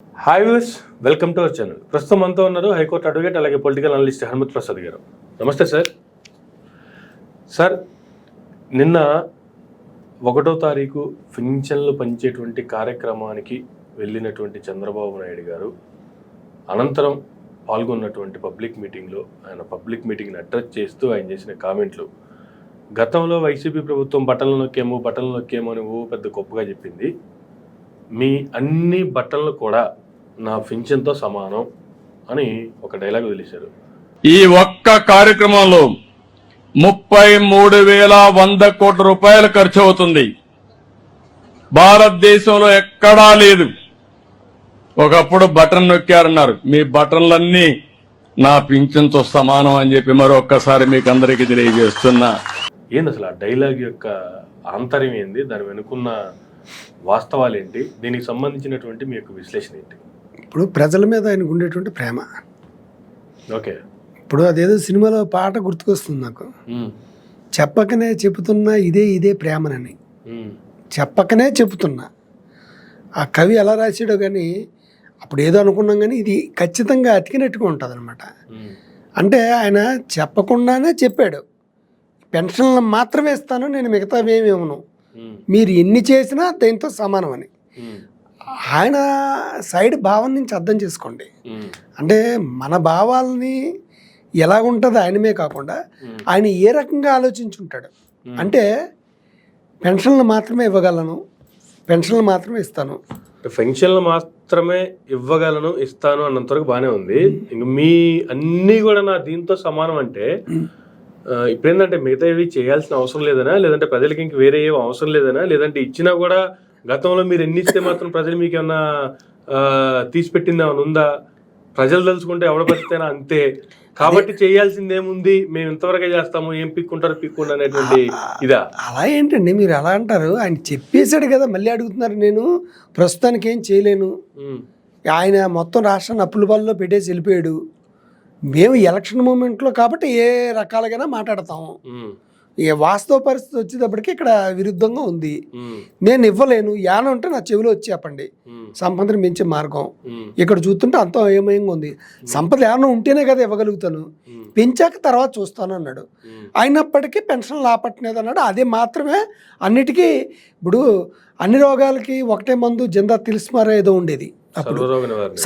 Hi viewers, welcome to our channel. ప్రస్తుతం మనతో ఉన్నారు హైకోర్టు అడ్వకేట్ అలాగే పొలిటికల్ అనలిస్ట్ హనుమత్ ప్రసాద్ గారు. నమస్తే సార్. సార్, నిన్న 1వ తారీఖు పింఛన్లు పంచేటువంటి కార్యక్రమానికి వెళ్ళినటువంటి చంద్రబాబు నాయుడు గారు అనంతరం పాల్గొన్నటువంటి పబ్లిక్ మీటింగ్లో ఆయన పబ్లిక్ మీటింగ్ని అడ్రస్ చేస్తూ ఆయన చేసిన కామెంట్లు, గతంలో వైసీపీ ప్రభుత్వం బట్టలు నొక్కేమో అని పెద్ద గొప్పగా చెప్పింది, మీ అన్ని బట్టలు కూడా నా పింఛన్తో సమానం అని ఒక డైలాగ్ వదిలేశారు. ఈ ఒక్క కార్యక్రమంలో 33,100 కోట్ల రూపాయలు ఖర్చు అవుతుంది. భారతదేశంలో ఎక్కడా లేదు. ఒకప్పుడు బటన్ నొక్కారన్నారు, మీ బటన్లన్నీ నా పింఛన్తో సమానం అని చెప్పి మరొక్కసారి మీకు అందరికీ తెలియజేస్తున్నా. ఏంది అసలు ఆ డైలాగ్ యొక్క ఆంతర్యం ఏంది, దాని వెనుకున్న వాస్తవాలు ఏంటి, దీనికి సంబంధించినటువంటి మీ యొక్క విశ్లేషణ ఏంటి? ఇప్పుడు ప్రజల మీద ఆయనకు ఉండేటువంటి ప్రేమ. ఓకే, ఇప్పుడు అదేదో సినిమాలో పాట గుర్తుకొస్తుంది నాకు, చెప్పకనే చెబుతున్నా ఇదే ప్రేమనని. చెప్పకనే చెబుతున్నా. ఆ కవి ఎలా రాశాడో కానీ అప్పుడు ఏదో అనుకున్నాం, కానీ ఇది ఖచ్చితంగా అతికినట్టుగా ఉంటుంది అనమాట. అంటే ఆయన చెప్పకుండానే చెప్పాడు, పెన్షన్లు మాత్రమే ఇస్తాను, నేను మిగతావేమి ఇవ్వను, మీరు ఎన్ని చేసినా దీంతో సమానం అని. ఆయన సైడ్ భావం నుంచి అర్థం చేసుకోండి. అంటే మన భావాలని ఎలా ఉంటుందో ఆయనమే కాకుండా ఆయన ఏ రకంగా ఆలోచించుంటాడు. అంటే పెన్షన్లు మాత్రమే ఇవ్వగలను, పెన్షన్లు మాత్రమే ఇస్తాను, పెన్షన్లు మాత్రమే ఇస్తాను అన్నంతవరకు బాగానే ఉంది. ఇంక మీ అన్నీ కూడా నా దీంతో సమానం అంటే ఇప్పుడేంటంటే మిగతా ఇవి చేయాల్సిన అవసరం లేదనా, లేదంటే ప్రజలకి ఇంక వేరే ఏం అవసరం లేదనా, లేదంటే ఇచ్చినా కూడా గతంలో మీరు ఎన్ని ఇస్తే మాత్రం ప్రజలు మీకు ఏమన్నా తీసిపెట్టింది ఏమైనా ఉందా, ప్రజలు తెలుసుకుంటే ఎవడ పరిస్థితైనా అంతే కాబట్టి చేయాల్సింది ఏముంది, మేము ఇంతవరకే చేస్తాము, ఏం పిక్కుంటారు అనేటువంటి ఇదా? అలా ఏంటండి మీరు ఎలా అంటారు? ఆయన చెప్పేశాడు కదా, మళ్ళీ అడుగుతున్నారు. నేను ప్రస్తుతానికి ఏం చేయలేను, ఆయన మొత్తం రాష్ట్రాన్ని అప్పుల పాలలో పెట్టేసి వెళ్ళిపోయాడు, మేము ఎలక్షన్ మూమెంట్లో కాబట్టి ఏ రకాలుగానే మాట్లాడతాము, ఏ వాస్తవ పరిస్థితి వచ్చేటప్పటికి ఇక్కడ విరుద్ధంగా ఉంది, నేను ఇవ్వలేను, యానం అంటే నా చెవిలో వచ్చి చెప్పండి, సంపదను పెంచే మార్గం ఇక్కడ చూస్తుంటే అంత ఏమయంగా ఉంది, సంపద యానం ఉంటేనే కదా ఇవ్వగలుగుతాను, పెంచాక తర్వాత చూస్తాను అన్నాడు. అయినప్పటికీ పెన్షన్లు ఆపట్లేదు అన్నాడు. అదే మాత్రమే అన్నిటికీ. ఇప్పుడు అన్ని రోగాలకి ఒకటే మందు, జందా తిలిస్మారా ఏదో ఉండేది అప్పుడు,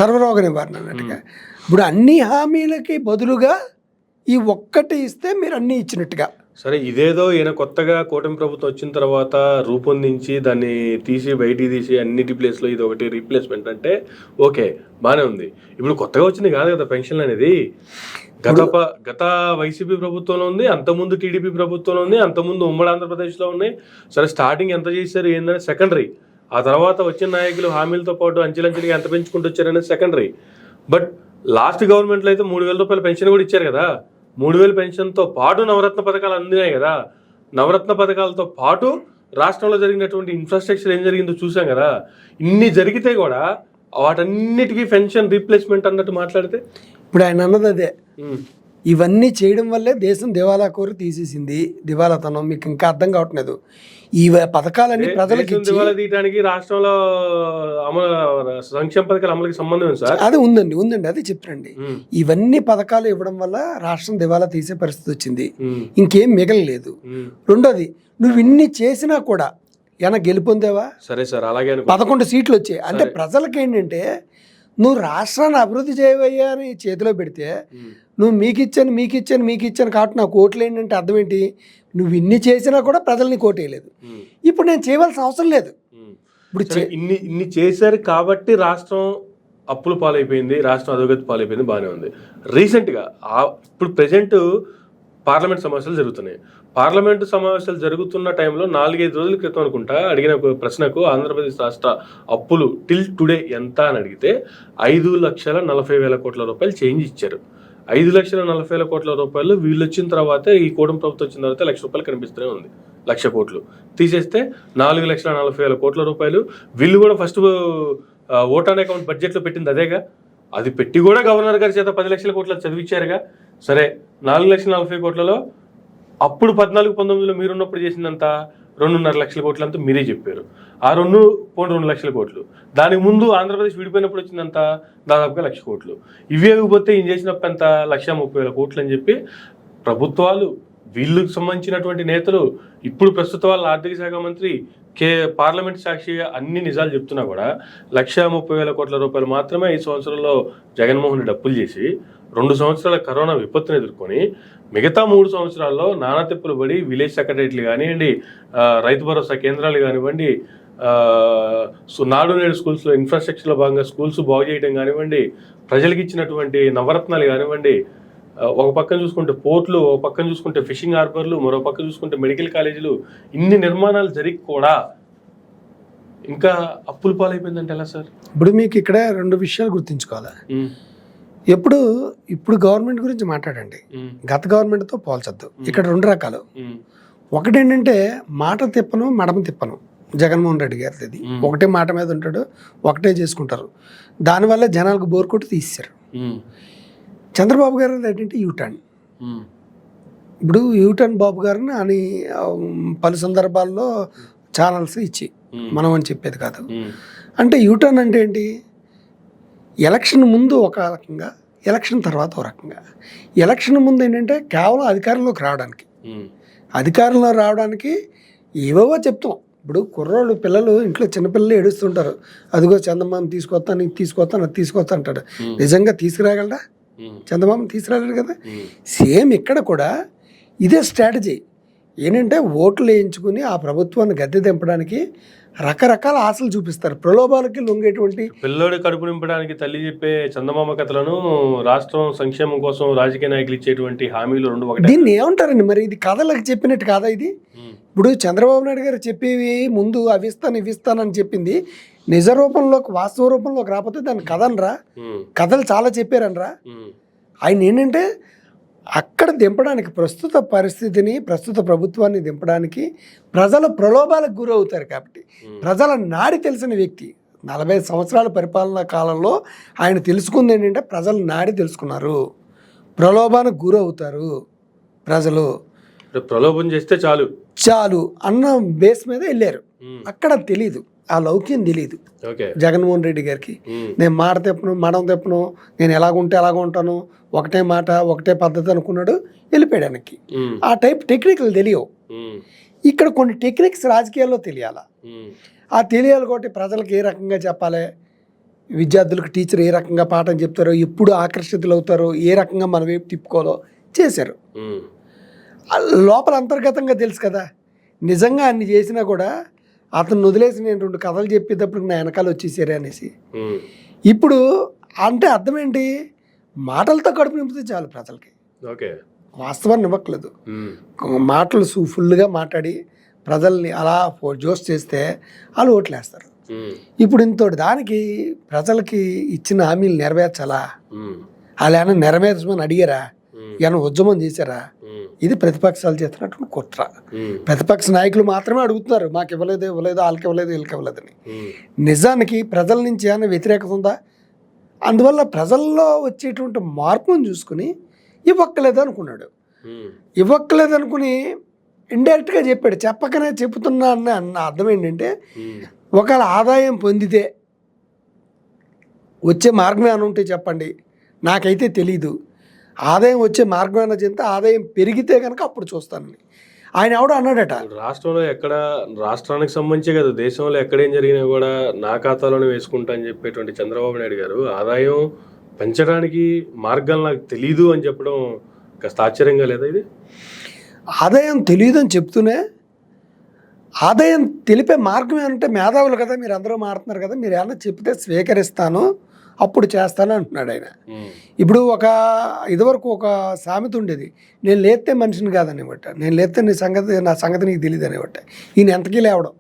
సర్వరోగ నివారణ అన్నట్టుగా. ఇప్పుడు అన్ని హామీలకి బదులుగా ఈ ఒక్కటి ఇస్తే మీరు అన్నీ ఇచ్చినట్టుగా. సరే, ఇదేదో ఈయన కొత్తగా కూటమి ప్రభుత్వం వచ్చిన తర్వాత రూపొందించి దాన్ని బయటికి తీసి అన్నిటి ప్లేస్లో ఇది ఒకటి రీప్లేస్మెంట్ అంటే ఓకే, బాగానే ఉంది. ఇప్పుడు కొత్తగా వచ్చింది కాదు కదా పెన్షన్ అనేది, గత వైసీపీ ప్రభుత్వంలో ఉంది, అంతకుముందు టీడీపీ ప్రభుత్వంలో ఉంది, అంతకుముందు ఉమ్మడి ఆంధ్రప్రదేశ్లో ఉన్నాయి. సరే, స్టార్టింగ్ ఎంత చేశారు ఏందని సెకండరీ, ఆ తర్వాత వచ్చిన నాయకులు హామీలతో పాటు అంచెలంచెలుగా ఎంత పెంచుకుంటూ వచ్చారనేది సెకండరీ. బట్ లాస్ట్ గవర్నమెంట్లో అయితే 3,000 రూపాయల పెన్షన్ కూడా ఇచ్చారు కదా. 3,000 పెన్షన్తో పాటు నవరత్న పథకాలు అందినాయి కదా. నవరత్న పథకాలతో పాటు రాష్ట్రంలో జరిగినటువంటి ఇన్ఫ్రాస్ట్రక్చర్ ఏం జరిగిందో చూసాం కదా. ఇన్ని జరిగితే కూడా వాటన్నిటికీ పెన్షన్ రీప్లేస్మెంట్ అన్నట్టు మాట్లాడితే ఇప్పుడు ఆయన అన్నది అదే, ఇవన్నీ చేయడం వల్లే దేశం దివాలా కోరి తీసేసింది, దివాలాతనం. మీకు ఇంకా అర్థం కావట్లేదు. ఈ పథకాలన్నీ ప్రజలకి దివాలా తీయడానికి రాష్ట్రంలో సంక్షేమ పథకాల అమలుకి సంబంధం సార్? అది ఉందండి, అది చెప్తారండి. ఇవన్నీ పథకాలు ఇవ్వడం వల్ల రాష్ట్రం దివాలా తీసే పరిస్థితి వచ్చింది, ఇంకేం మిగలలేదు. రెండోది, నువ్వు ఇన్ని చేసినా కూడా ఏమైనా గెలుపొందేవా? సరే సార్, అలాగే 11 సీట్లు వచ్చాయి. అంటే ప్రజలకి ఏంటంటే, నువ్వు రాష్ట్రాన్ని అభివృద్ధి చేయవయ్యా అని చేతిలో పెడితే, నువ్వు మీకు ఇచ్చాను కాబట్టి నాకు ఓట్లు ఏంటంటే అర్థం ఏంటి? నువ్వు ఇన్ని చేసినా కూడా ప్రజల్ని కోటేయలేదు. ఇప్పుడు నేను చేయవలసిన అవసరం లేదు. ఇప్పుడు ఇన్ని చేశారు కాబట్టి రాష్ట్రం అప్పుల పాలైపోయింది, రాష్ట్రం అధోగతి పాలైపోయింది, బాగానే ఉంది. రీసెంట్గా ఇప్పుడు ప్రెజెంట్ పార్లమెంట్ సమావేశాలు జరుగుతున్నాయి. పార్లమెంటు సమావేశాలు జరుగుతున్న టైంలో 4-5 రోజుల క్రితం అనుకుంటా అడిగిన ప్రశ్నకు ఆంధ్రప్రదేశ్ రాష్ట్ర అప్పులు టిల్ టుడే ఎంత అని అడిగితే 5,40,40,000 కోట్ల రూపాయలు చేంజ్ ఇచ్చారు. 5,40,000 కోట్ల రూపాయలు వీళ్ళు వచ్చిన తర్వాత, ఈ కూటమి ప్రభుత్వం వచ్చిన తర్వాత ₹1,00,000 కనిపిస్తూనే ఉంది. 1,00,000 కోట్లు తీసేస్తే 4,40,000 కోట్ల రూపాయలు. వీళ్ళు కూడా ఫస్ట్ ఓట్ ఆన్ అకౌంట్ బడ్జెట్లో పెట్టింది అదేగా. అది పెట్టి కూడా గవర్నర్ గారి చేత 10 లక్షల కోట్ల చదివించారుగా. సరే, 4,40,000 కోట్లలో అప్పుడు 14-19లో మీరున్నప్పుడు చేసిందంతా 2.5 లక్షల కోట్లు అంతా మీరే చెప్పారు. ఆ 2 లక్షల కోట్లు. దానికి ముందు ఆంధ్రప్రదేశ్ విడిపోయినప్పుడు వచ్చిందంత దాదాపుగా 1,00,000 కోట్లు. ఇవి ఇవ్వకపోతే ఈయన చేసినప్పుడు ఎంత 1,30,000 కోట్లు అని చెప్పి ప్రభుత్వాలు, వీళ్ళకి సంబంధించినటువంటి నేతలు, ఇప్పుడు ప్రస్తుత వాళ్ళ ఆర్థిక శాఖ మంత్రి పార్లమెంట్ సాక్షిగా అన్ని నిజాలు చెప్తున్నా కూడా 1,30,000 కోట్ల రూపాయలు మాత్రమే 5 సంవత్సరాల్లో జగన్మోహన్ రెడ్డి అప్పులు చేసి 2 సంవత్సరాల కరోనా విపత్తును ఎదుర్కొని మిగతా 3 సంవత్సరాల్లో నానా తిప్పులు పడి విలేజ్ సెక్రటరీలు కానివ్వండి, రైతు భరోసా కేంద్రాలు కానివ్వండి, నాడు నేడు స్కూల్స్లో ఇన్ఫ్రాస్ట్రక్చర్లో భాగంగా స్కూల్స్ బాగు చేయడం కానివ్వండి, ప్రజలకు ఇచ్చినటువంటి నవరత్నాలు కానివ్వండి, ఒక పక్కన చూసుకుంటే పోర్ట్లు, ఒక పక్కన చూసుకుంటే ఫిషింగ్ హార్బర్లు, మరో పక్కన చూసుకుంటే మెడికల్ కాలేజీలు, ఇన్ని నిర్మాణాలు జరిగి కూడా ఇంకా అప్పుల పాలైపోయిందంటే ఎలా సార్? ఇప్పుడు మీకు ఇక్కడ 2 విషయాలు గుర్తుంచుకోవాలి. ఇప్పుడు గవర్నమెంట్ గురించి మాట్లాడండి, గత గవర్నమెంట్తో పోల్చొద్దు. ఇక్కడ 2 రకాలు. ఒకటేంటంటే మాట తిప్పను మడమ తిప్పను జగన్మోహన్ రెడ్డి గారిది. ఒకటే మాట మీద ఉంటాడు, ఒకటే చేసుకుంటారు. దానివల్ల జనాలకు బోర్ కొట్టి తీసేశారు. చంద్రబాబు గారు ఏంటంటే యూటర్న్. ఇప్పుడు యూటర్న్ బాబు గారిని అని పలు సందర్భాల్లో ఛానల్స్ ఇచ్చి మనం అని చెప్పేది కాదు. అంటే యూటర్న్ అంటే ఏంటి? ఎలక్షన్ ముందు ఒక రకంగా, ఎలక్షన్ తర్వాత ఒక రకంగా. ఎలక్షన్ ముందు ఏంటంటే కేవలం అధికారంలోకి రావడానికి ఏవేవో చెప్తాం. ఇప్పుడు కుర్రోళ్ళు, పిల్లలు, ఇంట్లో చిన్నపిల్లలు ఏడుస్తుంటారు, అదిగో చందమామ తీసుకొస్తాను, ఇది తీసుకొస్తాను, అది తీసుకొస్తా అంటాడు. నిజంగా తీసుకురాగలడా? చందమామ తీసుకురాలేడు కదా. సేమ్ ఇక్కడ కూడా ఇదే స్ట్రాటజీ. ఏంటంటే ఓట్లు వేయించుకుని ఆ ప్రభుత్వాన్ని గద్దె దింపడానికి రకరకాల ఆశలు చూపిస్తారు, ప్రలోభాలకి లొంగేటువంటి. పిల్లోడి కడుపు నింపడానికి తల్లి చెప్పే చందమామ కథలను రాష్ట్రం సంక్షేమం కోసం రాజకీయ నాయకులు ఇచ్చేటువంటి హామీలు 2 ఒకటి. దీన్ని ఏమంటారండి మరి? ఇది కథలకు చెప్పినట్టు కాదా ఇది? ఇప్పుడు చంద్రబాబు నాయుడు గారు చెప్పేవి ముందు అవి ఇస్తానని చెప్పింది నిజ రూపంలోకి, వాస్తవ రూపంలోకి రాకపోతే దాన్ని కథనరా, కథలు చాలా చెప్పారనరా. ఆయన ఏంటంటే అక్కడ దింపడానికి, ప్రస్తుత పరిస్థితిని, ప్రస్తుత ప్రభుత్వాన్ని దింపడానికి ప్రజల ప్రలోభాలకు గురవుతారు. కాబట్టి ప్రజల నాడి తెలిసిన వ్యక్తి. 40 సంవత్సరాల పరిపాలనా కాలంలో ఆయన తెలుసుకుంది ఏంటంటే ప్రజల నాడి తెలుసుకున్నారు. ప్రలోభానికి గురవుతారు ప్రజలు, ప్రలోభం చేస్తే చాలు అన్న బేస్ మీద వెళ్ళారు. అక్కడ తెలీదు, ఆ లౌక్యం తెలీదు జగన్మోహన్ రెడ్డి గారికి. నేను మాట తెప్పను, మడం తెప్పను, నేను ఎలాగుంటే అలాగ ఉంటాను, ఒకటే మాట ఒకటే పద్ధతి అనుకున్నాడు, వెళ్ళిపోయాడు వెనక్కి. ఆ టైప్ టెక్నిక్లు తెలియవు. ఇక్కడ కొన్ని టెక్నిక్స్ రాజకీయాల్లో తెలియాలా. ఆ తెలియాలి కాబట్టి ప్రజలకు ఏ రకంగా చెప్పాలి, విద్యార్థులకు టీచర్ ఏ రకంగా పాఠం చెప్తారో, ఎప్పుడు ఆకర్షితులు అవుతారో, ఏ రకంగా మన వైపు తిప్పుకోవాలో చేశారు. లోపల అంతర్గతంగా తెలుసు కదా. నిజంగా అన్ని చేసినా కూడా అతను వదిలేసి నేను 2 కథలు చెప్పేటప్పుడు నా వెనకాల వచ్చేసారే అనేసి. ఇప్పుడు అంటే అర్థం ఏంటి? మాటలతో కడుపు నింపితే చాలు ప్రజలకి, వాస్తవాన్ని ఇవ్వట్లేదు. మాటలు ఫుల్గా మాట్లాడి ప్రజల్ని అలా జోస్ చేస్తే వాళ్ళు ఓట్లేస్తారు. ఇప్పుడు ఇంతటి దానికి ప్రజలకి ఇచ్చిన హామీలు నెరవేర్చాలా? వాళ్ళు ఏమైనా నెరవేర్చమని అడిగారా? ఏమైనా ఉద్యమం చేశారా? ఇది ప్రతిపక్షాలు చేస్తున్నటువంటి కుట్ర. ప్రతిపక్ష నాయకులు మాత్రమే అడుగుతున్నారు, మాకు ఇవ్వలేదు, వాళ్ళకి ఇవ్వలేదు, వీళ్ళకి ఇవ్వలేదని. నిజానికి ప్రజల నుంచి ఏమైనా వ్యతిరేకత ఉందా? అందువల్ల ప్రజల్లో వచ్చేటువంటి మార్పును చూసుకుని ఇవ్వక్కలేదు అనుకున్నాడు. ఇవ్వక్కలేదు అనుకుని ఇండైరెక్ట్గా చెప్పాడు. చెప్పకనే చెప్తున్నా అన్న అర్థం ఏంటంటే, ఒకవేళ ఆదాయం పొందితే వచ్చే మార్గం ఏమైనా ఉంటే చెప్పండి, నాకైతే తెలీదు. ఆదాయం వచ్చే మార్గం ఏమైనా చెప్తే, ఆదాయం పెరిగితే కనుక అప్పుడు చూస్తానని ఆయన ఎవడో అన్నాడట. రాష్ట్రంలో ఎక్కడ, రాష్ట్రానికి సంబంధించే కదా, దేశంలో ఎక్కడేం జరిగినా కూడా నా ఖాతాలోనే వేసుకుంటా అని చెప్పేటువంటి చంద్రబాబు నాయుడు గారు ఆదాయం పెంచడానికి మార్గాలు నాకు తెలీదు అని చెప్పడం కాస్త ఆశ్చర్యంగా లేదా? ఇది ఆదాయం తెలియదు అని చెప్తూనే ఆదాయం తెలిపే మార్గం ఏమంటే, మేధావులు కదా మీరు అందరూ మారుతున్నారు కదా, మీరు ఏమన్నా చెప్తే స్వీకరిస్తాను, అప్పుడు చేస్తాను అంటున్నాడు ఆయన. ఇప్పుడు ఇదివరకు ఒక సామెత ఉండేది, నేను లేస్తే మనిషిని కాదనివ్వట, నేను లేస్తే నా సంగతి నీకు తెలియదు అనేవట. ఈయన ఎంతకీ లేవడం.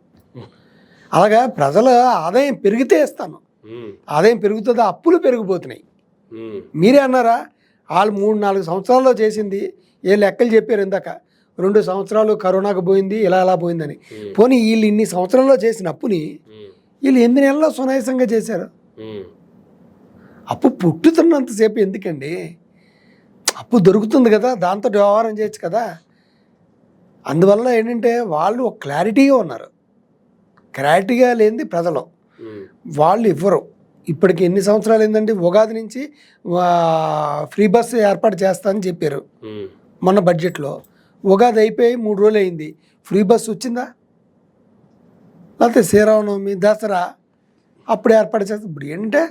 అలాగా ప్రజల ఆదాయం పెరిగితే ఇస్తాను, ఆదాయం పెరుగుతుందా, అప్పులు పెరిగిపోతున్నాయి. మీరే అన్నారా, వాళ్ళు 3-4 సంవత్సరాల్లో చేసింది ఏ లెక్కలు చెప్పారు ఇందాక, 2 సంవత్సరాలు కరోనాకు పోయింది, ఇలా పోయిందని. పోనీ వీళ్ళు ఇన్ని సంవత్సరాల్లో చేసిన అప్పుని వీళ్ళు 8 నెలల్లో సునాయాసంగా చేశారు. అప్పు పుట్టుతున్నంతసేపు ఎందుకండి? అప్పు దొరుకుతుంది కదా, దాంతో వ్యవహారం చేయొచ్చు కదా. అందువల్ల ఏంటంటే వాళ్ళు ఒక క్లారిటీగా ఉన్నారు. క్లారిటీగా లేనిది ప్రజలు వాళ్ళు ఇవ్వరు. ఇప్పటికి ఎన్ని సంవత్సరాలు ఏంటంటే ఉగాది నుంచి ఫ్రీ బస్సు ఏర్పాటు చేస్తానని చెప్పారు మొన్న బడ్జెట్లో. ఉగాది అయిపోయి 3 రోజులు అయింది, ఫ్రీ బస్సు వచ్చిందా? లేకపోతే శ్రీరామనవమి, దసరా అప్పుడు ఏర్పాటు చేస్తారు. ఇప్పుడు ఏంటంటే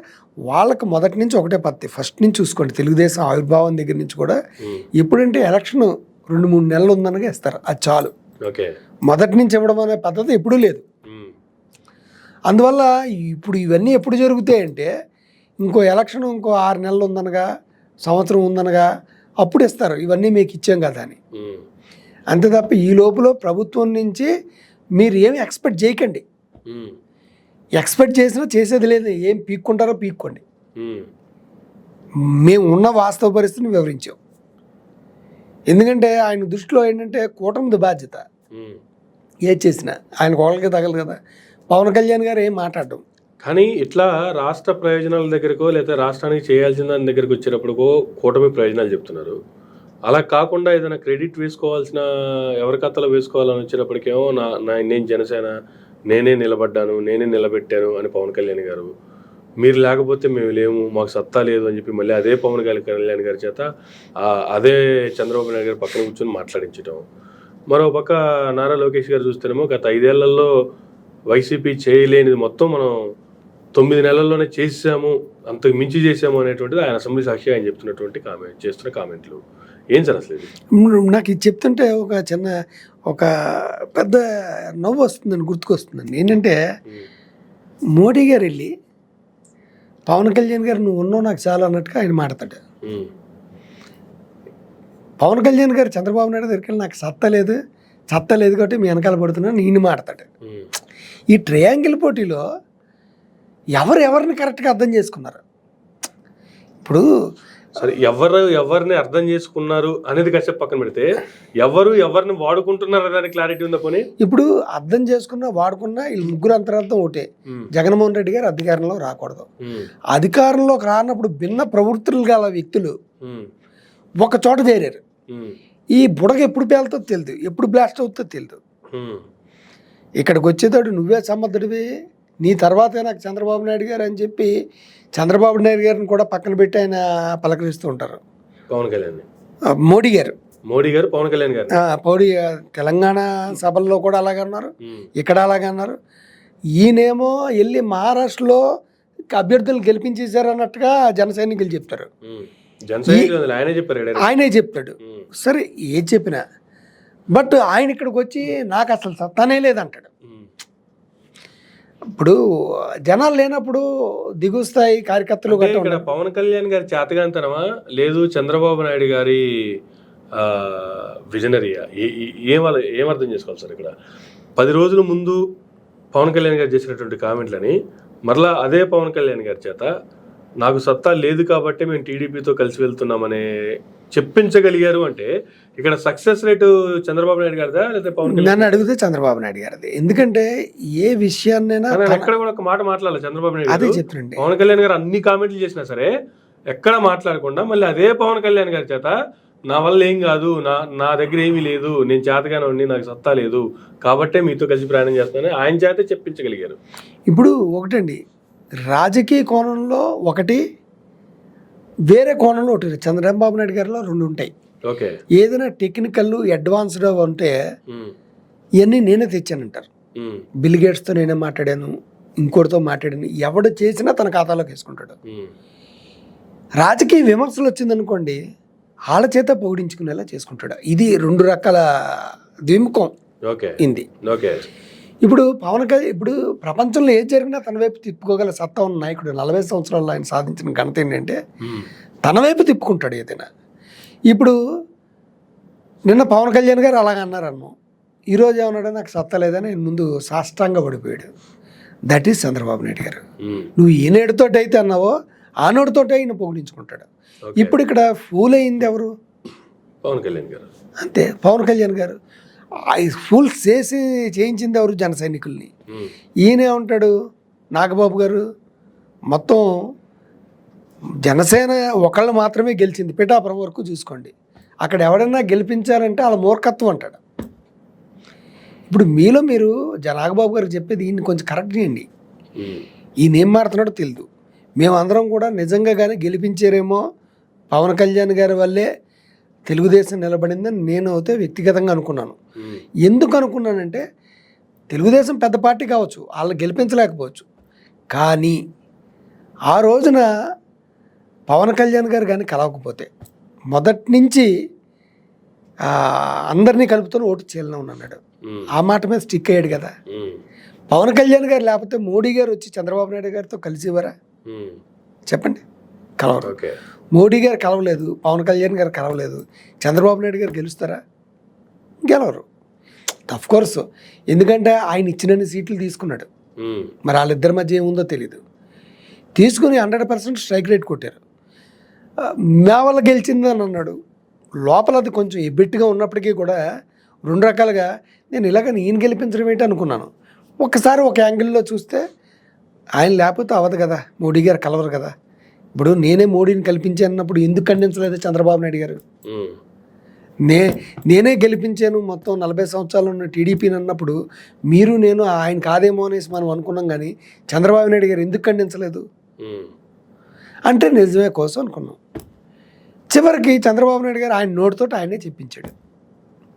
వాళ్ళకి మొదటి నుంచి ఒకటే పద్ధతి, ఫస్ట్ నుంచి చూసుకోండి. తెలుగుదేశం ఆవిర్భావం దగ్గర నుంచి కూడా ఎప్పుడంటే ఎలక్షన్ 2-3 నెలలు ఉందనగా ఇస్తారు, అది చాలు. మొదటి నుంచి ఇవ్వడం అనే పద్ధతి ఎప్పుడూ లేదు. అందువల్ల ఇప్పుడు ఇవన్నీ ఎప్పుడు జరుగుతాయంటే ఇంకో ఎలక్షన్ ఇంకో 6 నెలలు ఉందనగా, సంవత్సరం ఉందనగా అప్పుడు ఇస్తారు, ఇవన్నీ మీకు ఇచ్చాం కదా అని. అంతే తప్ప ఈ లోపల ప్రభుత్వం నుంచి మీరు ఏమి ఎక్స్పెక్ట్ చేయకండి. ఎక్స్పెక్ట్ చేసినా చేసేది లేదు. ఏం పీక్కుంటారో పీక్కోండి. మేము ఉన్న వాస్తవ పరిస్థితిని వివరించాం. ఎందుకంటే ఆయన దృష్టిలో ఏంటంటే కూటమిది బాధ్యత. ఏది చేసినా ఆయన కోళ్ళకి తగలదు కదా. పవన్ కళ్యాణ్ గారు ఏం మాట్లాడడం. కానీ ఇట్లా రాష్ట్ర ప్రయోజనాల దగ్గరకో లేదా రాష్ట్రానికి చేయాల్సిన దాని దగ్గరికి వచ్చేటప్పుడుకో కూటమి ప్రయోజనాలు చెప్తున్నారు. అలా కాకుండా ఏదైనా క్రెడిట్ వేసుకోవాల్సిన ఎవరి కథలో వేసుకోవాలని వచ్చేటప్పటికేమో నేను జనసేన, నేనే నిలబడ్డాను, నేనే నిలబెట్టాను అని పవన్ కళ్యాణ్ గారు, మీరు లేకపోతే మేము లేము, మాకు సత్తా లేదు అని చెప్పి మళ్ళీ అదే పవన్ కళ్యాణ్ గారి చేత అదే చంద్రబాబు నాయుడు గారు పక్కన కూర్చొని మాట్లాడించడం. మరో పక్క నారా లోకేష్ గారు చూస్తేనేమో గత 5 ఏళ్లలో వైసీపీ చేయలేనిది మొత్తం మనం 9 నెలల్లోనే చేసాము, అంతకు మించి చేసాము అనేటువంటిది ఆయన అసెంబ్లీ సాక్షి ఆయన చెప్తున్నటువంటి చేస్తున్న కామెంట్లు. ఏం సార్ అసలు ఇది? నాకు ఇది చెప్తుంటే ఒక పెద్ద నవ్వు వస్తుందని గుర్తుకొస్తుందండి. ఏంటంటే మోడీ గారు వెళ్ళి పవన్ కళ్యాణ్ గారు నువ్వు ఉన్నావు నాకు చాలా అన్నట్టుగా ఆయన మాట్లాడతాడు. పవన్ కళ్యాణ్ గారు చంద్రబాబు నాయుడు దగ్గరికి వెళ్ళి నాకు సత్తా లేదు కాబట్టి మీ వెనకాల పడుతున్నాను నేను మాట్లాడతాడు. ఈ ట్రయాంగిల్ పోటీలో ఎవరిని కరెక్ట్గా అర్థం చేసుకున్నారు? ఇప్పుడు సరే, ఎవరిని అర్థం చేసుకున్నారు అనేది కాసేపు పక్కన పెడితే ఎవరిని వాడుకుంటున్నారు అనే క్లారిటీ ఉందా పోనీ? ఇప్పుడు అర్థం చేసుకున్నా వాడుకున్నా వీళ్ళు ముగ్గురు అంతరార్థం ఒకటే. జగన్మోహన్ రెడ్డి గారు అధికారంలో రాకూడదు. అధికారంలోకి రానప్పుడు భిన్న ప్రవృత్తులు గల వ్యక్తులు ఒక చోట చేరారు. ఈ బుడగ ఎప్పుడు పేలుతుందో తెలియదు, ఎప్పుడు బ్లాస్ట్ అవుతుందో తెలియదు. ఇక్కడికి వచ్చేటప్పుడు నువ్వే సమర్థుడివి, నీ తర్వాతే నాకు చంద్రబాబు నాయుడు గారు అని చెప్పి చంద్రబాబు నాయుడు గారిని కూడా పక్కన పెట్టి ఆయన పలకరిస్తూ ఉంటారు. పవన్ కళ్యాణ్ మోడీ గారు పవన్ కళ్యాణ్ గారు తెలంగాణ సభల్లో కూడా అలాగే అన్నారు, ఇక్కడ అలాగే అన్నారు. ఈయనేమో వెళ్ళి మహారాష్ట్రలో అభ్యర్థులు గెలిపించేశారు అన్నట్టుగా జన సైనికులు చెప్తారు. ఆయనే చెప్తాడు. సరే ఏది చెప్పినా బట్ ఆయన ఇక్కడికి వచ్చి నాకు అసలు సత్తానే లేదంటాడు. ఇప్పుడు జనాలు లేనప్పుడు దిగువ స్థాయి కార్యకర్తలు ఇక్కడ పవన్ కళ్యాణ్ గారి చేతగాంతనమా లేదు చంద్రబాబు నాయుడు గారి విజనరీయా? ఏమర్థం చేసుకోవాలి సార్? ఇక్కడ 10 రోజుల ముందు పవన్ కళ్యాణ్ గారు చేసినటువంటి కామెంట్లని మరలా అదే పవన్ కళ్యాణ్ గారి చేత నాకు సత్తా లేదు కాబట్టి మేము టీడీపీతో కలిసి వెళ్తున్నామనే చెప్పించగలిగారు అంటే ఇక్కడ సక్సెస్ రేటు చంద్రబాబు నాయుడు గారిదా లేదా పవన్ కళ్యాణ్? నన్ను అడిగితే చంద్రబాబు నాయుడు గారిది. ఎందుకంటే ఏ విషయాన్నైనా ఎక్కడ కూడా ఒక మాట మాట్లాడాలి చంద్రబాబు నాయుడు అదే చెప్తుండే. పవన్ కళ్యాణ్ గారు అన్ని కామెంట్లు చేసినా సరే ఎక్కడ మాట్లాడకుండా మళ్ళీ అదే పవన్ కళ్యాణ్ గారి చేత నా వల్ల ఏం కాదు, నా దగ్గర ఏమీ లేదు, నేను చేతగానే ఉండి నాకు సత్తా లేదు కాబట్టే మీతో కలిసి ప్రయాణం చేస్తానని ఆయన చేత చెప్పించగలిగారు. ఇప్పుడు ఒకటండి, రాజకీయ కోణంలో ఒకటి, వేరే కోణంలో ఒకటి. చంద్రబాబు నాయుడు గారిలో 2 ఉంటాయి. ఏదైనా టెక్నికల్ అడ్వాన్స్డ్ ఉంటే ఇవన్నీ నేనే తెచ్చానంటారు. బిల్ గేట్స్తో నేనే మాట్లాడాను, ఇంకోటితో మాట్లాడాను, ఎవడు చేసినా తన ఖాతాలోకి వేసుకుంటాడు. రాజకీయ విమర్శలు వచ్చిందనుకోండి వాళ్ళ చేత పొగిడించుకునేలా చేసుకుంటాడు. ఇది 2 రకాల ద్విముఖం ఇది. ఇప్పుడు పవన్ కళ్యాణ్ ఇప్పుడు ప్రపంచంలో ఏది జరిగినా తన వైపు తిప్పుకోగల సత్తా ఉన్న నాయకుడు. 40 సంవత్సరాల్లో ఆయన సాధించిన ఘనత ఏంటంటే తన వైపు తిప్పుకుంటాడు ఏదైనా. ఇప్పుడు నిన్న పవన్ కళ్యాణ్ గారు అలాగ అన్నారన్నో, ఈరోజు ఏమన్నాడో నాకు సత్తా లేదని ఆయన ముందు సాష్టాంగా పడిపోయాడు. దట్ ఈస్ చంద్రబాబు నాయుడు గారు. నువ్వు ఏ నేడుతోటి అయితే అన్నావో ఆ నోటితోటే ఆయన పొగిడించుకుంటాడు. ఇప్పుడు ఇక్కడ ఫూల్ అయింది ఎవరు? పవన్ కళ్యాణ్ గారు. అంతే, పవన్ కళ్యాణ్ గారు. ఫుల్ చేయించింది ఎవరు? జన సైనికుల్ని. ఈయనే ఉంటాడు నాగబాబు గారు. మొత్తం జనసేన ఒకళ్ళు మాత్రమే గెలిచింది, పిఠాపురం వరకు చూసుకోండి. అక్కడ ఎవడన్నా గెలిపించారంటే వాళ్ళ మూర్ఖత్వం అంటాడు. ఇప్పుడు మీలో మీరు నాగబాబు గారికి చెప్పేది ఈయన కొంచెం కరెక్ట్ చేయండి. ఈయన ఏం మాడుతున్నాడో తెలియదు. మేమందరం కూడా నిజంగా కానీ గెలిపించారేమో పవన్ కళ్యాణ్ గారి వల్లే తెలుగుదేశం నిలబడిందని నేను అయితే వ్యక్తిగతంగా అనుకున్నాను. ఎందుకు అనుకున్నానంటే తెలుగుదేశం పెద్ద పార్టీ కావచ్చు, వాళ్ళు గెలిపించలేకపోవచ్చు, కానీ ఆ రోజున పవన్ కళ్యాణ్ గారు కానీ కలవకపోతే మొదటి నుంచి అందరినీ కలుపుతూ ఓటు చేయాలని ఉన్నాడు. ఆ మాట మీద స్టిక్ అయ్యాడు కదా. పవన్ కళ్యాణ్ గారు లేకపోతే మోడీ గారు వచ్చి చంద్రబాబు నాయుడు గారితో కలిసివరా చెప్పండి? కలవరు. మోడీ గారు కలవలేదు, పవన్ కళ్యాణ్ గారు కలవలేదు, చంద్రబాబు నాయుడు గారు గెలుస్తారా? గెలవరు. కోర్స్, ఎందుకంటే ఆయన ఇచ్చినన్ని సీట్లు తీసుకున్నాడు. మరి వాళ్ళిద్దరి మధ్య ఏముందో తెలీదు. తీసుకుని 100% స్ట్రైక్ రేట్ కొట్టారు. మా వల్ల గెలిచిందని అన్నాడు. లోపల అది కొంచెం ఎబ్బెట్టుగా ఉన్నప్పటికీ కూడా రెండు రకాలుగా నేను ఇలాగ ఈయన గెలిపించడం ఏంటి అనుకున్నాను. ఒకసారి ఒక యాంగిల్లో చూస్తే ఆయన లేకపోతే అవ్వదు కదా, మోడీ గారు కలవరు కదా. ఇప్పుడు నేనే మోడీని కల్పించాను అన్నప్పుడు ఎందుకు ఖండించలేదు చంద్రబాబు నాయుడు గారు? నేనే గెలిపించాను మొత్తం 40 సంవత్సరాలు ఉన్న టీడీపీని అన్నప్పుడు మీరు నేను ఆయన కాదేమో అనేసి మనం అనుకున్నాం, కానీ చంద్రబాబు నాయుడు గారు ఎందుకు ఖండించలేదు అంటే నిజమే కోసం అనుకున్నాం. చివరికి చంద్రబాబు నాయుడు గారు ఆయన నోటితో ఆయనే చెప్పించాడు,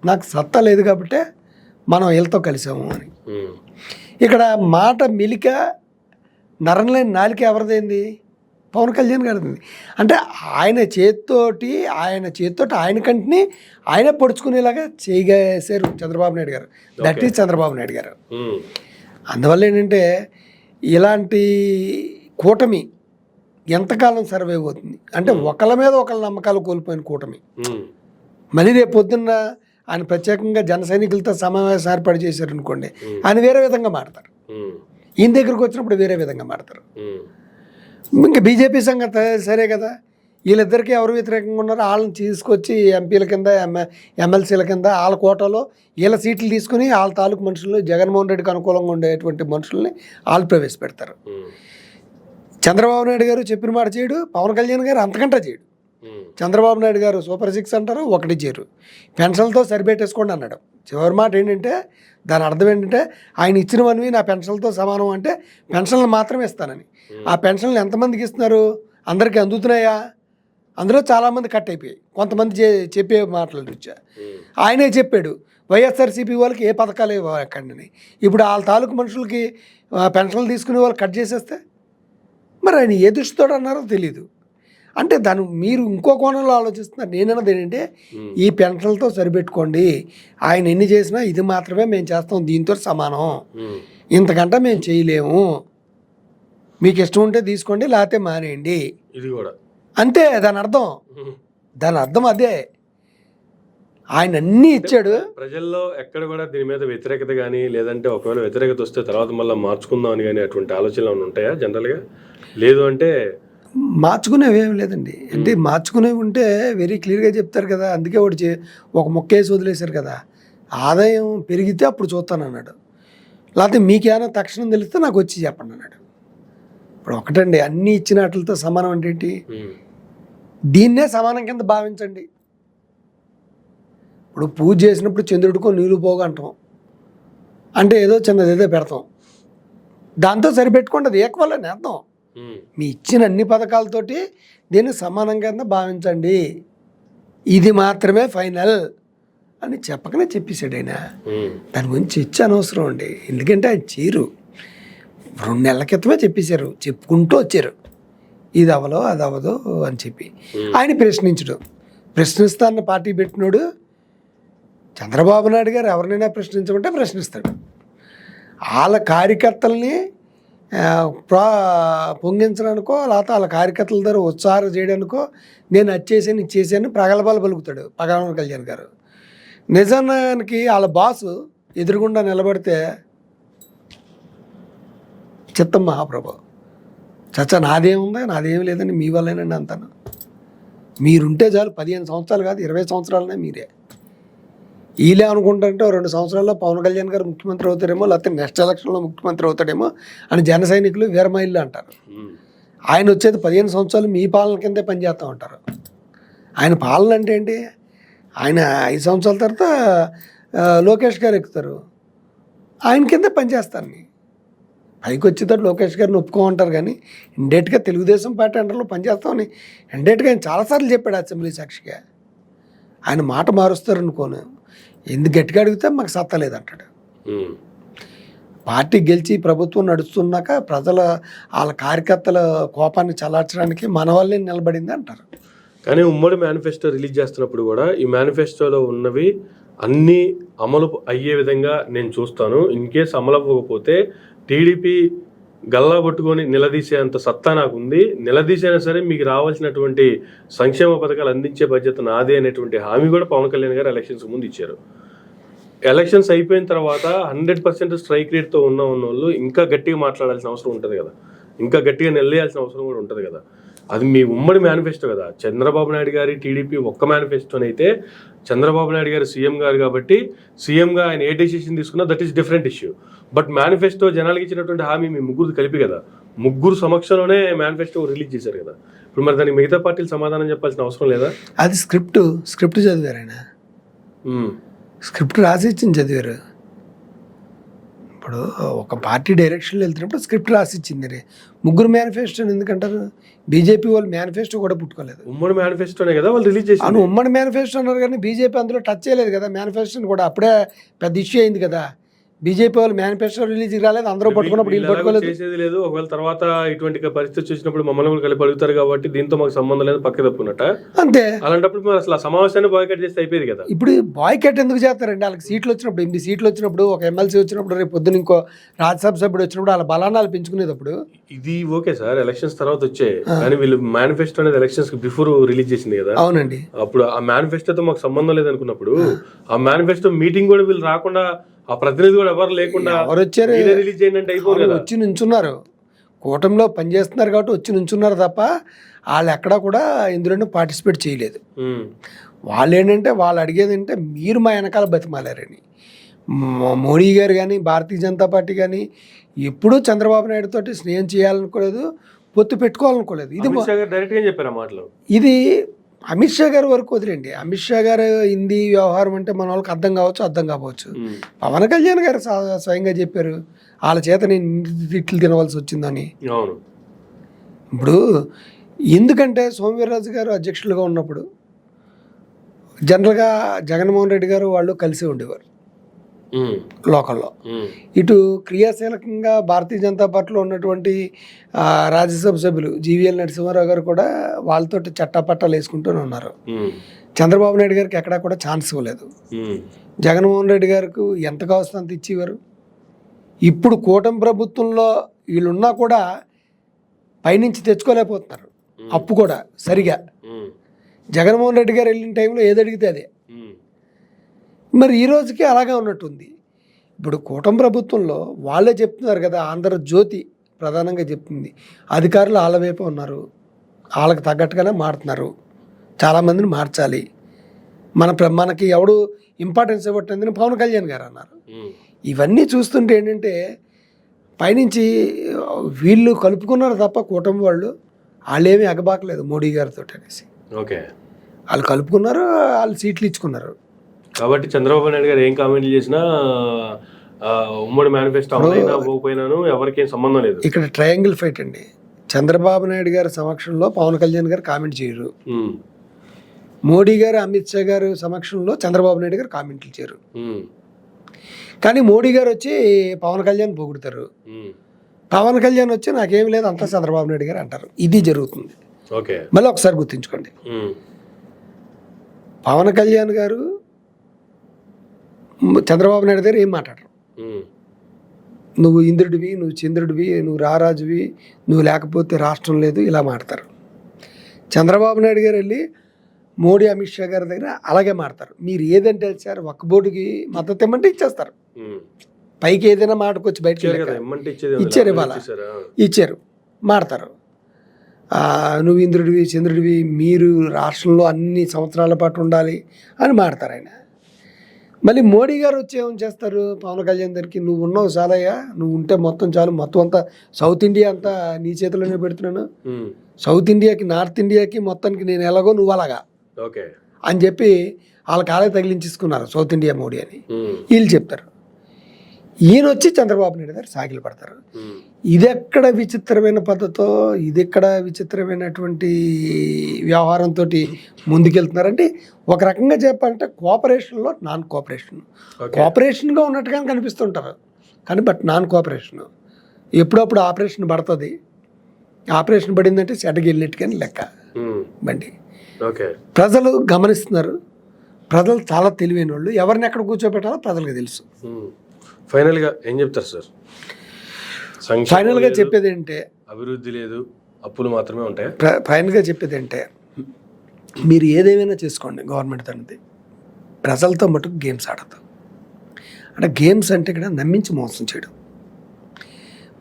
నాకు సత్తా లేదు కాబట్టి మనం వీళ్ళతో కలిసాము అని. ఇక్కడ మాట మెలిక నరంలేని నాలిక ఎవరిదైంది? పవన్ కళ్యాణ్ గారిది. అంటే ఆయన చేతితోటి ఆయన కంటిని ఆయనే పొడుచుకునేలాగా చేయగేశారు చంద్రబాబు నాయుడు గారు. దట్ ఈజ్ చంద్రబాబు నాయుడు గారు. అందువల్ల ఏంటంటే ఇలాంటి కూటమి ఎంతకాలం సర్వైవ్ అవుతుంది అంటే ఒకళ్ళ మీద ఒకళ్ళ నమ్మకాలు కోల్పోయిన కూటమి. మళ్ళీ రేపు పొద్దున్న ఆయన ప్రత్యేకంగా జన సైనికులతో సమావేశం ఏర్పాటు చేశారు అనుకోండి, ఆయన వేరే విధంగా మాడతారు. ఈయన దగ్గరకు వచ్చినప్పుడు వేరే విధంగా మాడతారు. ఇంకా బీజేపీ సంగతి సరే కదా, వీళ్ళిద్దరికీ ఎవరు వ్యతిరేకంగా ఉన్నారో వాళ్ళని తీసుకొచ్చి ఎంపీల కింద ఎమ్మెల్సీల కింద వాళ్ళ కోటాలో వీళ్ళ సీట్లు తీసుకుని వాళ్ళ తాలూకు మనుషులను జగన్మోహన్ రెడ్డికి అనుకూలంగా ఉండేటువంటి మనుషుల్ని వాళ్ళు ప్రవేశపెడతారు. చంద్రబాబు నాయుడు గారు చెప్పిన మాట చేయడు, పవన్ కళ్యాణ్ గారు అంతకంటే చేయడు. చంద్రబాబు నాయుడు గారు సూపర్ 6 అంటారు, ఒకటి చేయరు, పెన్షన్లతో సరిపెట్టేసుకోండి అన్నాడు. చివరి మాట ఏంటంటే దాని అర్థం ఏంటంటే ఆయన ఇచ్చినవన్నీ నా పెన్షన్లతో సమానం, అంటే పెన్షన్లు మాత్రమే ఇస్తానని. ఆ పెన్షన్లు ఎంతమందికి ఇస్తున్నారు? అందరికీ అందుతున్నాయా? అందులో చాలామంది కట్ అయిపోయాయి. కొంతమంది చెప్పే మాటలు రుచా ఆయనే చెప్పాడు వైఎస్ఆర్సీపీ వాళ్ళకి ఏ పథకాలు ఇవ్వకండి. ఇప్పుడు వాళ్ళ తాలూకు మనుషులకి పెన్షన్లు తీసుకునే వాళ్ళు కట్ చేసేస్తే మరి ఆయన ఏ దృష్టితో అన్నారో తెలీదు. అంటే దాన్ని మీరు ఇంకో కోణంలో ఆలోచిస్తున్నారు. నేనన్నది ఏంటంటే ఈ పెన్షన్లతో సరిపెట్టుకోండి, ఆయన ఎన్ని చేసినా ఇది మాత్రమే మేము చేస్తాం, దీంతో సమానం, ఇంతకంటే మేము చేయలేము, మీకు ఇష్టం ఉంటే తీసుకోండి లేకపోతే మానేయండి, ఇది కూడా అంతే దాని అర్థం అదే. ఆయన అన్నీ ఇచ్చాడు. ప్రజల్లో ఎక్కడ కూడా దీని మీద వ్యతిరేకత కానీ లేదంటే ఒకవేళ వ్యతిరేకత వస్తే తర్వాత మళ్ళీ మార్చుకుందాం అని కానీ అటువంటి ఆలోచనలు ఉంటాయా జనరల్గా? లేదు అంటే మార్చుకునేవి ఏమి లేదండి. అంటే మార్చుకునేవి ఉంటే వెరీ క్లియర్గా చెప్తారు కదా. అందుకే ఒకటి ఒక మొక్క వేసి వదిలేశారు కదా, ఆదాయం పెరిగితే అప్పుడు చూస్తాను అన్నాడు, లేకపోతే మీకేమైనా తక్షణం తెలిస్తే నాకు వచ్చి చెప్పండి అన్నాడు. ఇప్పుడు ఒకటండి, అన్నీ ఇచ్చిన వాటితో సమానం అంటే ఏంటి? దీన్నే సమానం కింద భావించండి. ఇప్పుడు పూజ చేసినప్పుడు చంద్రుడికో నీళ్ళు పోగా అంటాం, అంటే ఏదో చిన్నది పెడతాం, దాంతో సరిపెట్టుకోండి, అది ఈక్వల్ అని అర్థం. మీ ఇచ్చిన అన్ని పథకాలతోటి దీన్ని సమానంగా భావించండి, ఇది మాత్రమే ఫైనల్ అని చెప్పకనే చెప్పేశాడు ఆయన. దాని గురించి చర్చ అనవసరం అండి, ఎందుకంటే ఆయన చేయరు. 2 నెలల క్రితమే చెప్పేశారు, చెప్పుకుంటూ వచ్చారు ఇది అవ్వలో అది అవ్వదు అని చెప్పి. ఆయన ప్రశ్నిస్తాన్న పార్టీ పెట్టినోడు చంద్రబాబు నాయుడు గారు ఎవరినైనా ప్రశ్నించమంటే ప్రశ్నిస్తాడు. వాళ్ళ కార్యకర్తల్ని పొంగించడానికో లేకపోతే వాళ్ళ కార్యకర్తల ద్వారా ఉత్సాహం చేయడానికో నేను అది చేశాను ఇది చేశాను ప్రగల్భాలు పలుకుతాడు పవన్ కళ్యాణ్ గారు. నిజానికి వాళ్ళ బాసు ఎదురుగుండా నిలబడితే చిత్తం మహాప్రభు చచ్చా నాదేముందా, నాదేం లేదని మీ వల్లేనండి అంతాను. మీరుంటే చాలు, 15 సంవత్సరాలు కాదు 20 సంవత్సరాలనే మీరే. వీళ్ళే అనుకుంటారంటే 2 సంవత్సరాల్లో పవన్ కళ్యాణ్ గారు ముఖ్యమంత్రి అవుతాడేమో, లేకపోతే నెక్స్ట్ ఎలక్షన్లో ముఖ్యమంత్రి అవుతాడేమో అని జన సైనికులు వీరమైళ్ళు అంటారు. ఆయన వచ్చేది 15 సంవత్సరాలు మీ పాలన కిందే పనిచేస్తూ ఉంటారు. ఆయన పాలన అంటే ఏంటి? ఆయన 5 సంవత్సరాల తర్వాత లోకేష్ గారు ఎక్కుతారు, ఆయన కింద పనిచేస్తాను. పైకి వచ్చేటప్పుడు లోకేష్ గారిని ఒప్పుకోమంటారు కానీ ఇండైరెక్ట్గా తెలుగుదేశం పార్టీ అండర్లో పనిచేస్తామని ఇండైరెక్ట్గా ఆయన చాలాసార్లు చెప్పాడు అసెంబ్లీ సాక్షిగా. ఆయన మాట మారుస్తారు అనుకోను, ఎందుకు గట్టిగా అడిగితే మాకు సత్తా లేదంటాడు. పార్టీ గెలిచి ప్రభుత్వం నడుస్తున్నాక వాళ్ళ కార్యకర్తల కోపాన్ని చల్లార్చడానికి మన వల్లే నిలబడింది అంటారు. కానీ ఉమ్మడి మేనిఫెస్టో రిలీజ్ చేస్తున్నప్పుడు కూడా ఈ మేనిఫెస్టోలో ఉన్నవి అన్నీ అమలు అయ్యే విధంగా నేను చూస్తాను, ఇన్ కేస్ అమలు అవ్వకపోతే టీడీపీ గల్లా పట్టుకొని నిలదీసేంత సత్తా నాకు ఉంది, నిలదీసైనా సరే మీకు రావాల్సినటువంటి సంక్షేమ పథకాలు అందించే బాధ్యత నాదే అనేటువంటి హామీ కూడా పవన్ కళ్యాణ్ గారు ఎలక్షన్స్ ముందు ఇచ్చారు. ఎలక్షన్స్ అయిపోయిన తర్వాత 100% స్ట్రైక్ రేట్తో ఉన్న వాళ్ళు ఇంకా గట్టిగా మాట్లాడాల్సిన అవసరం ఉంటుంది కదా, ఇంకా గట్టిగా నిలదీయాల్సిన అవసరం కూడా ఉంటుంది కదా. అది మీ ఉమ్మడి మేనిఫెస్టో కదా. చంద్రబాబు నాయుడు గారి టీడీపీ ఒక్క మేనిఫెస్టోనైతే చంద్రబాబు నాయుడు గారు సీఎం గారు కాబట్టి సీఎంగా ఆయన ఏ డెసిషన్ తీసుకున్నా that is different issue. But manifesto జనాలకి ఇచ్చినటువంటి హామీ మీ ముగ్గురు కలిపి కదా, ముగ్గురు సమక్షంలోనే మేనిఫెస్టో రిలీజ్ చేశారు కదా. ఇప్పుడు మరి దానికి మిగతా పార్టీలు సమాధానం చెప్పాల్సిన అవసరం లేదా? అది స్క్రిప్ట్ చదివారు ఆయన, స్క్రిప్ట్ రాసి ఇచ్చింది చదివారు. ఇప్పుడు ఒక పార్టీ డైరెక్షన్లో వెళ్తున్నప్పుడు స్క్రిప్ట్ రాసి ఇచ్చింది. ముగ్గురు మేనిఫెస్టోని ఎందుకంటారు? బీజేపీ వాళ్ళు మేనిఫెస్టో కూడా పుట్టుకోలేదు, ఉమ్మడి మేనిఫెస్టోనే కదా వాళ్ళు రిలీజ్ చేశారు. అవును, ఉమ్మడి మేనిఫెస్టో అన్నారు కానీ బీజేపీ అందులో టచ్ చేయలేదు కదా మేనిఫెస్టోని కూడా. అప్పుడే పెద్ద ఇష్యూ అయింది కదా. బీజేపీ వాళ్ళు మేనిఫెస్టో రిలీజ్ రాలేదు, అందరూ పట్టుకున్నప్పుడు వీళ్ళు పట్టుకోలేదు. చేసేది లేదు. ఒకవేళ తర్వాత ఇటువంటి పరిస్థితి చూసినప్పుడు మమ్మల్ని కూడా కలిపి అడుగుతారు కాబట్టి దీంతో మాకు సంబంధం లేదు, పక్క తప్పుకున్నట్ట. అంతే. అలాంటప్పుడు మరి అసలు ఆ సమావేశాన్ని బాయ్కట్ చేస్తే అయిపోయింది కదా. ఇప్పుడు బాయ్కట్ ఎందుకు చేస్తారండి? వాళ్ళకి సీట్లు వచ్చినప్పుడు 8 సీట్లు వచ్చినప్పుడు, ఒక ఎమ్మెల్సీ వచ్చినప్పుడు, రేపు పొద్దున ఇంకో రాజ్యసభ సభ్యుడు వచ్చినప్పుడు వాళ్ళ బలానాలు పెంచుకునేటప్పుడు ఇది ఓకే సార్, ఎలక్షన్స్ తర్వాత వచ్చే, కానీ వీళ్ళు మేనిఫెస్టో అనేది ఎలక్షన్స్ బిఫోర్ రిలీజ్ చేసింది కదా. అవునండి. అప్పుడు ఆ మేనిఫెస్టోతో మాకు సంబంధం లేదనుకున్నప్పుడు ఆ మేనిఫెస్టో మీటింగ్ కూడా వీళ్ళు రాకుండా, ఆ ప్రతినిధి కూడా ఎవరు లేకుండా ఎవరు వచ్చారు? రిలీజ్ చేయండి అంటే అయిపోరు కదా. వచ్చి నుంచున్నారు, కూటమిలో పనిచేస్తున్నారు కాబట్టి వచ్చి నుంచున్నారు తప్ప వాళ్ళు ఎక్కడా కూడా ఇందులోనే పార్టిసిపేట్ చేయలేదు. వాళ్ళు ఏంటంటే వాళ్ళు అడిగేది అంటే మీరు మా వెనకాల బతిమాలారని. మోడీ గారు కానీ భారతీయ జనతా పార్టీ కానీ ఎప్పుడూ చంద్రబాబు నాయుడు తోటి స్నేహం చేయాలనుకోలేదు, పొత్తు పెట్టుకోవాలనుకోలేదు. ఇది డైరెక్ట్ గా చెప్పారు ఆ మాటలు. ఇది అమిత్ షా గారి వరకు వదిలేండి. అమిత్ షా గారు హిందీ వ్యవహారం అంటే మన వాళ్ళకి అర్థం కావచ్చు, అర్థం కావచ్చు. పవన్ కళ్యాణ్ గారు స్వయంగా చెప్పారు వాళ్ళ చేత నేను తిట్లు తినవలసి వచ్చిందని. అవును. ఇప్పుడు ఎందుకంటే సోమవీర్రాజు గారు అధ్యక్షులుగా ఉన్నప్పుడు జనరల్గా జగన్మోహన్ రెడ్డి గారు వాళ్ళు కలిసి ఉండేవారు లోకల్లో. ఇటు క్రియాశీలకంగా భారతీయ జనతా పార్టీలో ఉన్నటువంటి రాజ్యసభ సభ్యులు జీవీఎల్ నరసింహారావు గారు కూడా వాళ్ళతో చట్టాపట్టాలు వేసుకుంటూనే ఉన్నారు. చంద్రబాబు నాయుడు గారికి ఎక్కడా కూడా ఛాన్స్ ఇవ్వలేదు. జగన్మోహన్ రెడ్డి గారికి ఎంత కావాల్సిన అంత ఇచ్చేవారు. ఇప్పుడు కూటమి ప్రభుత్వంలో వీళ్ళున్నా కూడా పైనుంచి తెచ్చుకోలేకపోతున్నారు అప్పు కూడా సరిగా. జగన్మోహన్ రెడ్డి గారు వెళ్ళిన టైంలో ఏది అడిగితే అదే. మరి ఈ రోజుకి అలాగే ఉన్నట్టుంది. ఇప్పుడు కూటమి ప్రభుత్వంలో వాళ్ళే చెప్తున్నారు కదా, ఆంధ్రజ్యోతి ప్రధానంగా చెప్తుంది అధికారులు వాళ్ళ వైపు ఉన్నారు, వాళ్ళకి తగ్గట్టుగానే మారుతున్నారు, చాలామందిని మార్చాలి, మనకి ఎవడు ఇంపార్టెన్స్ ఇవ్వట్లేదని పవన్ కళ్యాణ్ గారు అన్నారు. ఇవన్నీ చూస్తుంటే ఏంటంటే పైనుంచి వీళ్ళు కలుపుకున్నారు తప్ప కూటమి వాళ్ళేమీ ఎగబాకలేదు మోడీ గారితో అనేసి. ఓకే, వాళ్ళు కలుపుకున్నారు, వాళ్ళు సీట్లు ఇచ్చుకున్నారు. కాబట్టి చంద్రబాబు నాయుడు గారు ఏం కామెంట్లు చేసినా ఉమ్మడి మేనిఫెస్టో అమలైనా పోకపోయినాను ఎవరికేం సంబంధం లేదు. ఇక్కడ ట్రయాంగిల్ ఫైట్ అండి. చంద్రబాబు నాయుడు గారి సమక్షంలో పవన్ కళ్యాణ్ గారు కామెంట్ చేయరు, మోడీ గారు అమిత్ షా గారు సమక్షంలో చంద్రబాబు నాయుడు గారు కామెంట్లు చేయరు. కానీ మోడీ గారు వచ్చి పవన్ కళ్యాణ్ పొగుడుతారు, పవన్ కళ్యాణ్ వచ్చి నాకేం లేదు అంతా చంద్రబాబు నాయుడు గారు అంటారు. ఇది జరుగుతుంది. ఓకే, మళ్ళీ ఒకసారి గుర్తుంచుకోండి, పవన్ కళ్యాణ్ గారు చంద్రబాబు నాయుడు గారు ఏం మాట్లాడరు. నువ్వు ఇంద్రుడివి, నువ్వు చంద్రుడివి, నువ్వు రారాజువి, నువ్వు లేకపోతే రాష్ట్రం లేదు, ఇలా మాడతారు. చంద్రబాబు నాయుడు గారు వెళ్ళి మోడీ అమిత్ షా గారి దగ్గర అలాగే మాడతారు. మీరు ఏదంటే సార్ ఒక్క బోర్డుకి మద్దతు ఇమ్మంటే ఇచ్చేస్తారు, పైకి ఏదైనా మాటకొచ్చి బయటకు ఇచ్చారు, ఇవాళ ఇచ్చారు, మాడతారు. నువ్వు ఇంద్రుడివి చంద్రుడివి, మీరు రాష్ట్రంలో అన్ని సంవత్సరాల పాటు ఉండాలి అని మాడతారు ఆయన. మళ్ళీ మోడీ గారు వచ్చి ఏమని చేస్తారు పవన్ కళ్యాణ్ దగ్గరికి, నువ్వు ఉన్నావు చాలయ్యా, నువ్వు ఉంటే మొత్తం చాలు, మొత్తం అంతా సౌత్ ఇండియా అంతా నీ చేతిలోనే పెడుతున్నాను, సౌత్ ఇండియాకి నార్త్ ఇండియాకి మొత్తానికి నేను ఎలాగో నువ్వు అలాగా అని చెప్పి వాళ్ళ కాలే తగిలించేసుకున్నారు సౌత్ ఇండియా మోడీ అని వీళ్ళు చెప్తారు. ఈయన వచ్చి చంద్రబాబు నాయుడు గారు సాగిలు పడతారు. ఇదెక్కడ విచిత్రమైన పద్ధతో, ఇదెక్కడ విచిత్రమైనటువంటి వ్యవహారంతో ముందుకెళ్తున్నారంటే, ఒక రకంగా చెప్పాలంటే కోఆపరేషన్లో నాన్ కోఆపరేషన్. కోఆపరేషన్గా ఉన్నట్టుగానే కనిపిస్తుంటారు కానీ బట్ నాన్ కోఆపరేషన్. ఎప్పుడప్పుడు ఆపరేషన్ పడుతుంది, ఆపరేషన్ పడిందంటే సెటకి వెళ్ళినట్టుగానే లెక్క బండి. ప్రజలు గమనిస్తున్నారు, ప్రజలు చాలా తెలివైన వాళ్ళు, ఎవరిని ఎక్కడ కూర్చోబెట్టాలో ప్రజలకు తెలుసు. ఫైనల్గా ఏం చెప్తారు సార్? ఫైనల్గా చెప్పేది ఏంటంటే అభివృద్ధి లేదు, అప్పులు మాత్రమే ఉంటాయి. ఫైనల్గా చెప్పేది ఏంటంటే, మీరు ఏదేమైనా చేసుకోండి గవర్నమెంట్ తనది, ప్రజలతో మటుకు గేమ్స్ ఆడతాం. అంటే గేమ్స్ అంటే ఇక్కడ నమ్మించి మోసం చేయడం.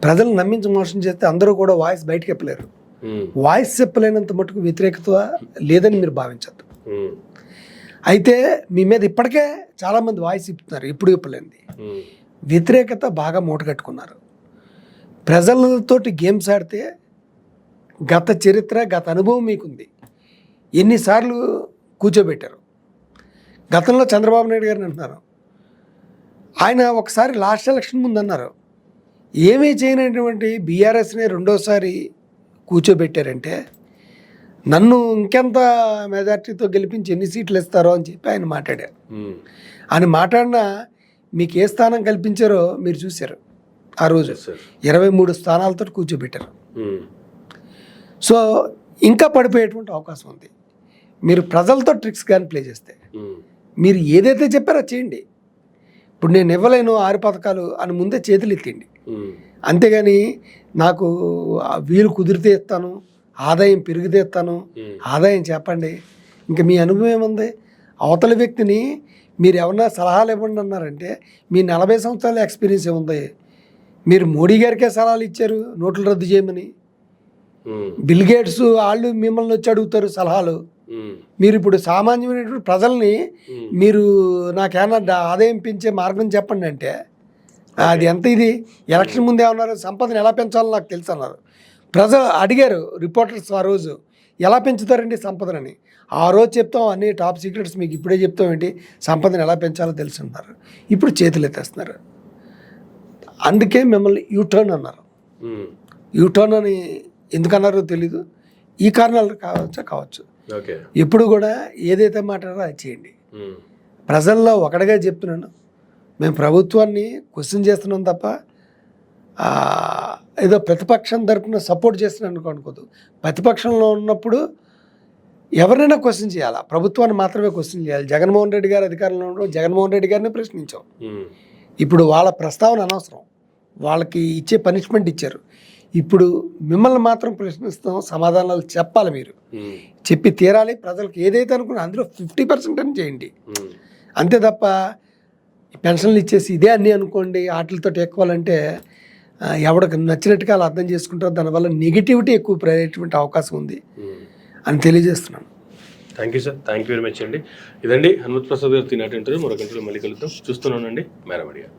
ప్రజలు నమ్మించి మోసం చేస్తే అందరూ కూడా వాయిస్ బయటకు చెప్పలేరు. వాయిస్ చెప్పలేనంత మటుకు వ్యతిరేకత లేదని మీరు భావించద్దు. అయితే మీ మీద ఇప్పటికే చాలామంది వాయిస్ ఇప్పుతున్నారు, ఇప్పుడు ఇప్పలేంది. వ్యతిరేకత బాగా మూటగట్టుకున్నారు. ప్రజలతోటి గేమ్స్ ఆడితే గత చరిత్ర, గత అనుభవం మీకుంది. ఎన్నిసార్లు కూర్చోబెట్టారు. గతంలో చంద్రబాబు నాయుడు గారిని అంటున్నారు, ఆయన ఒకసారి లాస్ట్ ఎలక్షన్ ముందు అన్నారు, ఏమీ చేయనటువంటి బీఆర్ఎస్ని రెండోసారి కూర్చోబెట్టారంటే నన్ను ఇంకెంత మెజార్టీతో గెలిపించి ఎన్ని సీట్లు ఇస్తారో అని చెప్పి ఆయన మాట్లాడారు. ఆయన మాట్లాడినా మీకు ఏ స్థానం కల్పించారో మీరు చూశారు. ఆ రోజు 23 స్థానాలతో కూర్చోబెట్టారు. సో ఇంకా పడిపోయేటువంటి అవకాశం ఉంది. మీరు ప్రజలతో ట్రిక్స్ కానీ ప్లే చేస్తే, మీరు ఏదైతే చెప్పారో చేయండి. ఇప్పుడు నేను ఇవ్వలేను 6 పథకాలు అని ముందే చేతులు ఎత్తండి. అంతేగాని నాకు వీలు కుదిరితే ఇస్తాను, ఆదాయం పెరిగితే ఇస్తాను, ఆదాయం చెప్పండి. ఇంకా మీ అనుభవం ఏముంది? అవతల వ్యక్తిని మీరు ఎవరన్నా సలహాలు ఇవ్వండి అన్నారంటే మీ 40 సంవత్సరాల ఎక్స్పీరియన్స్ ఏముంది? మీరు మోడీ గారికే సలహాలు ఇచ్చారు నోట్లు రద్దు చేయమని. బిల్ గేట్స్ వాళ్ళు మిమ్మల్ని వచ్చి అడుగుతారు సలహాలు. మీరు ఇప్పుడు సామాన్యమైనటువంటి ప్రజల్ని మీరు నాకేమన్నా ఆదాయం పెంచే మార్గం చెప్పండి అంటే అది ఎంత? ఇది ఎలక్షన్ ముందు ఏమన్నారు, సంపదను ఎలా పెంచాలో నాకు తెలుసు అన్నారు. ప్రజలు అడిగారు రిపోర్టర్స్ ఆ రోజు, ఎలా పెంచుతారండి సంపదనని. ఆ రోజు చెప్తాం అన్ని టాప్ సీక్రెట్స్ మీకు ఇప్పుడే చెప్తాం ఏంటి, సంపదను ఎలా పెంచాలో తెలుసు అన్నారు. ఇప్పుడు చేతులు ఎత్తేస్తున్నారు. అందుకే మిమ్మల్ని యూటర్న్ అన్నారు. యూటర్న్ అని ఎందుకన్నారో తెలీదు. ఈ కారణాలు కావచ్చు. ఎప్పుడు కూడా ఏదైతే మాట్లాడారో అది చేయండి. ప్రజల్లో ఒకటిగా చెప్తున్నాను, మేము ప్రభుత్వాన్ని క్వశ్చన్ చేస్తున్నాం తప్ప ఏదో ప్రతిపక్షం తరపున సపోర్ట్ చేస్తున్నాను అనుకోదు. ప్రతిపక్షంలో ఉన్నప్పుడు ఎవరినైనా క్వశ్చన్ చేయాలా, ప్రభుత్వాన్ని మాత్రమే క్వశ్చన్ చేయాలి. జగన్మోహన్ రెడ్డి గారు అధికారంలో ఉండడం, జగన్మోహన్ రెడ్డి గారిని ప్రశ్నించాం. ఇప్పుడు వాళ్ళ ప్రస్తావన అనవసరం, వాళ్ళకి ఇచ్చే పనిష్మెంట్ ఇచ్చారు. ఇప్పుడు మిమ్మల్ని మాత్రం ప్రశ్నిస్తాం, సమాధానాలు చెప్పాలి. మీరు చెప్పి తీరాలి. ప్రజలకు ఏదైతే అనుకున్నా అందులో 50% అని చేయండి. అంతే తప్ప పెన్షన్లు ఇచ్చేసి ఇదే అన్నీ అనుకోండి వాటితో ఎక్కువాలంటే ఎవరికి నచ్చినట్టుగా అలా అర్థం చేసుకుంటారు. దానివల్ల నెగిటివిటీ ఎక్కువ పెరిగేటువంటి అవకాశం ఉంది అని తెలియజేస్తున్నాను. Thank you sir, thank you very much అండి. ఇదండి హనుమత్ ప్రసాద్ గారు తినేట ఇంటర్వ్యూ. మరొక ఇంటర్వ్యూ మళ్ళీ కలుద్దాం. చూస్తున్నానండి మేరమడిగా.